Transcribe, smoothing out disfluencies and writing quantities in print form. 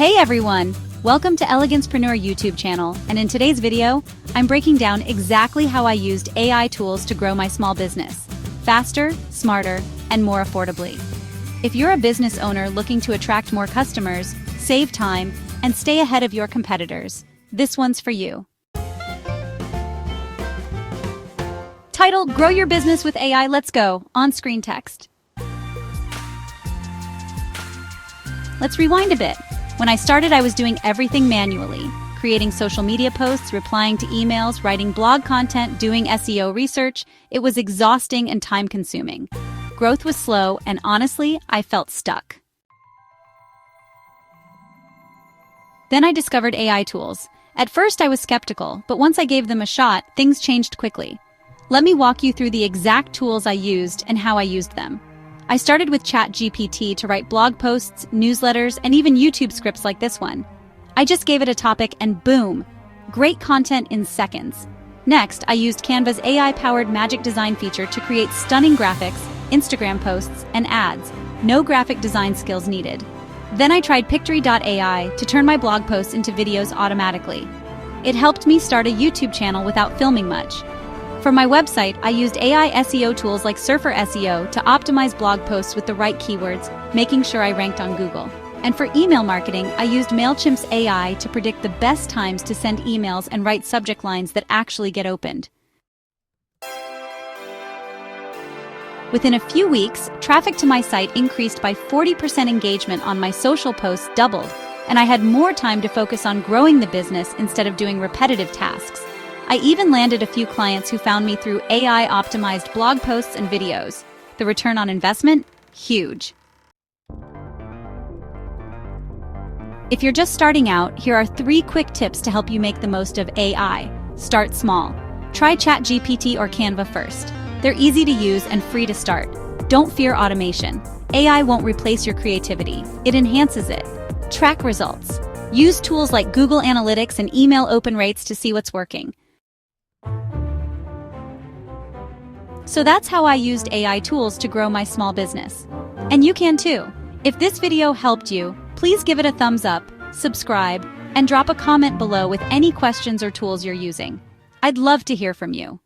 Hey everyone! Welcome to Elegancepreneur YouTube channel, and in today's video, I'm breaking down exactly how I used AI tools to grow my small business. Faster, smarter, and more affordably. If you're a business owner looking to attract more customers, save time, and stay ahead of your competitors, this one's for you. Title: Grow Your Business with AI. Let's go. On-screen text. Let's rewind a bit. When I started, I was doing everything manually, creating social media posts, replying to emails, writing blog content, doing SEO research. It was exhausting and time-consuming. Growth was slow, and honestly, I felt stuck. Then I discovered AI tools. At first, I was skeptical, but once I gave them a shot, things changed quickly. Let me walk you through the exact tools I used and how I used them. I started with ChatGPT to write blog posts, newsletters, and even YouTube scripts like this one. I just gave it a topic and boom! Great content in seconds. Next, I used Canva's AI-powered magic design feature to create stunning graphics, Instagram posts, and ads. No graphic design skills needed. Then I tried Pictory.ai to turn my blog posts into videos automatically. It helped me start a YouTube channel without filming much. For my website, I used AI SEO tools like Surfer SEO to optimize blog posts with the right keywords, making sure I ranked on Google. And for email marketing, I used MailChimp's AI to predict the best times to send emails and write subject lines that actually get opened. Within a few weeks, traffic to my site increased by 40%, engagement on my social posts doubled, and I had more time to focus on growing the business instead of doing repetitive tasks. I even landed a few clients who found me through AI-optimized blog posts and videos. The return on investment? Huge. If you're just starting out, here are 3 quick tips to help you make the most of AI. Start small. Try ChatGPT or Canva first. They're easy to use and free to start. Don't fear automation. AI won't replace your creativity. It enhances it. Track results. Use tools like Google Analytics and email open rates to see what's working. So that's how I used AI tools to grow my small business. And you can too. If this video helped you, please give it a thumbs up, subscribe, and drop a comment below with any questions or tools you're using. I'd love to hear from you.